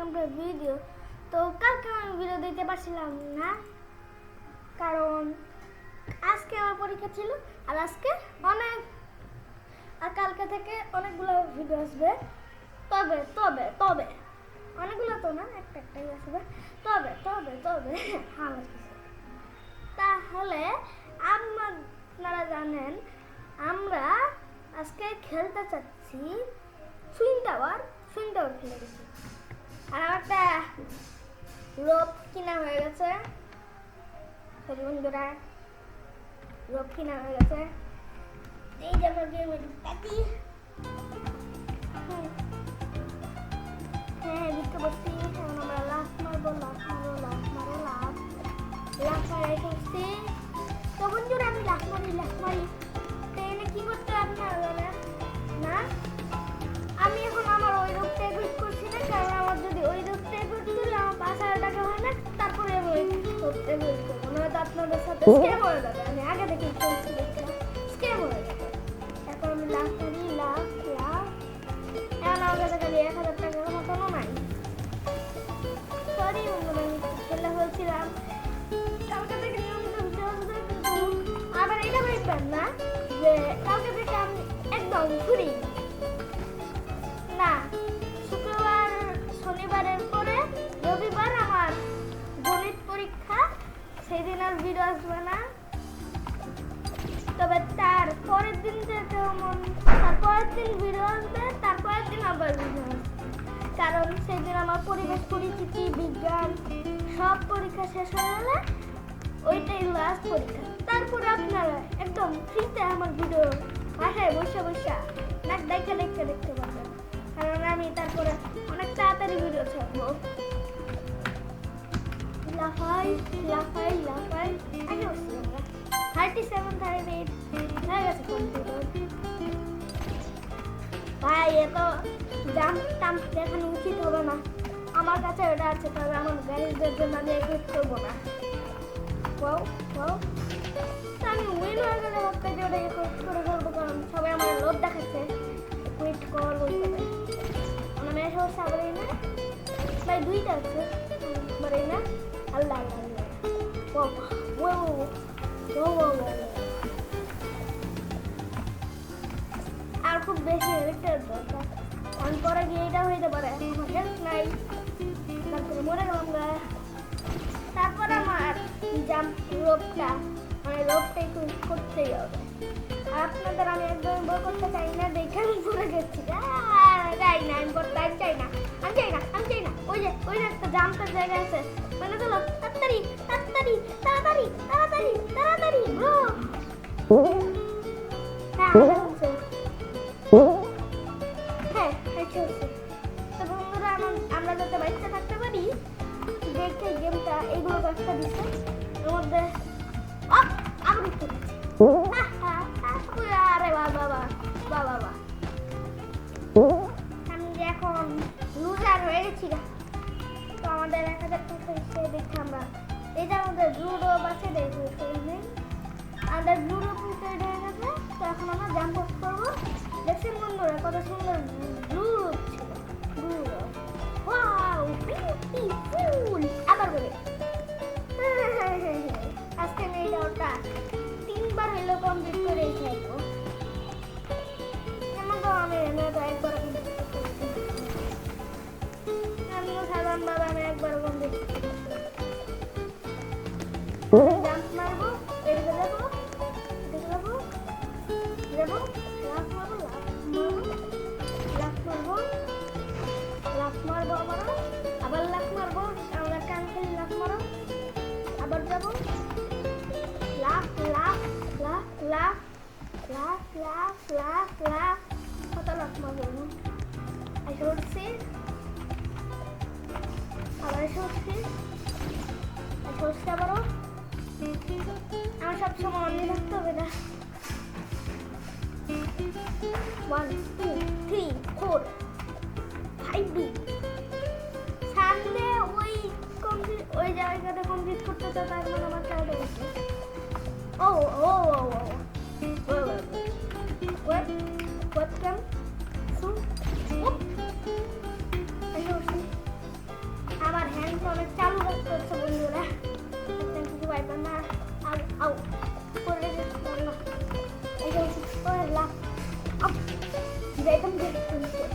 একটা ভিডিও। তো কালকে আমি ভিডিও দিতে পারছিলাম না, কারণ আজকে আমার পরীক্ষা ছিল। আর আজকে আর কালকে থেকে অনেকগুলো ভিডিও আসবে। তবে তবে তবে অনেকগুলো তো না, একটাই আসবে। তবে তবে তবে তাহলে আপনারা জানেন আমরা আজকে খেলতে চাচ্ছি সুইং টাওয়ার খেলে গেছি। আর একটা রোপ কিনা হয়ে গেছে, বন্ধুরা রোপ কিনা হয়ে গেছে। এই যে আমরা গেমের প্যাটি, হ্যাঁ বিক্রি করছি। এখন আমরা লাফ মারবো, লাফ মারাই করছি। তো বন্ধুরা আমি লাফ মারি ট্রেনে কি করতে আপনারা জানেন না? আমি এখন আমার ওই রোগটা ক্লিক করছি না, কারণ আমার যদি ওই রোগটা ক্লিক করলে আমার 5,000 টাকা হয় না, তারপরে আমি ওই রোগটা ক্লিক করবো, নয়তো আপনাদের সাথে স্ক্যাম হয়ে যাবে। আমি আগে থেকে চলছি স্ক্যাম হয়ে যাবে। এখন আমি লাভ করি, লাভ এখন আমার কাছে খালি 1,000 টাকার মতনও নাই। সরি বন্ধুরা, আমি খেলে বলছিলাম কালকে থেকে আবার এটা ভাববেন না যে কালকে থেকে আমি একদম ফ্রি না। শুক্রবার শনিবারের পরে রবিবার আমার গণিত পরীক্ষা, সেই দিন আর ভিডিও আসবে না। তবে তারপরের দিন তারপরের দিন ভিডিও আসবে, তারপরের দিন আবার ভিডিও আসবে, কারণ সেই দিন আমার পরিবেশ পরিচিতি বিজ্ঞান সব পরীক্ষা শেষ হয়ে গেলে ওইটাই লাস্ট পরীক্ষা। তারপরে আপনারা একদম ফ্রিতে আমার ভিডিও বাসায় বসে নাক দেখতে পারবেন, কারণ আমি তারপরে অনেক তাড়াতাড়ি ভিডিও ছাড়বো। লাফাই আগে বসছি আমরা 37-38 হয়ে গেছে কম্পিউটার। ভাই এত জাম্প দেখানো উচিত হবে না। আমার কাছে ওটা আছে, তবে আমার গ্যারেজদের জন্য আমি একুইট করবো না। আমি উইন হয়ে গেলে ভাবতে যে ওটা একুইট করে ফেলবো, কারণ সবাই আমার লোড দেখাচ্ছে একুইট কর বলতে। মানে সব সাবরেই না ভাই, দুইটা আছে বারেই না। আল্লাহ আর খুব বেশি হেল্পের দরকার, কারণ পরে গিয়ে এটা হইতে পারে আমার হেল্প নাই, তারপরে মরে গেলাম গা। তারপর আমার জাম্প রোপটা করতেই হবে। আর আপনাদের আমি একদম বই করতে চাই না, দেখে আমি পড়ে গেছি। যাই না, আমি চাই না। ওই যে একটা জাম্পের জায়গা আছে, মানে চলো তাড়াতাড়ি ব্রো। হ্যাঁ তো বন্ধুরা, আমরা যাতে বাইকটা থাকতে পারি দেখে গেমটা এইগুলো কয়েকটা দিচ্ছে এর মধ্যে। আবার উঠতে দিচ্ছি, আরে বাবা আমি যে এখন লুজার হয়ে গেছি। তো আমাদের 1,000 টাকা এসে দেখে আমরা এই যে আমাদের ব্লুডো বাসে আমাদের ব্লুডো তৈরি হয়ে গেছে। তো এখন আমরা জাম্প আপ করবো। দেখছেন বন্ধুরা কত সুন্দর ব্লুডো ছিল, ব্লুডো ওয়াও বিউটিফুল। আবার বলে আজকে এই ডাউটটা 3বার হইলো কমপ্লিট করে যাইবো। কেমন তো আমি একবার আমিও সাধারণ ভাবে আমি একবার কমপ্লিট জাম্প মারবো, এদিকে যাবো লাফ মারবো আবার লাফ মারবো, আমরা কান খেলে লাফ মারো, আবার যাবো লাফ কত লাফ মারবো। এসে উঠছি, আবার আবারও। আমার সবসময় অন্য থাকতে হবে না। 1 2 3 4 5 সামনে ওই জায়গাটা কমপ্লিট করতে তো তার মানে আমার কাজ হচ্ছে। যাইতাম দেখতে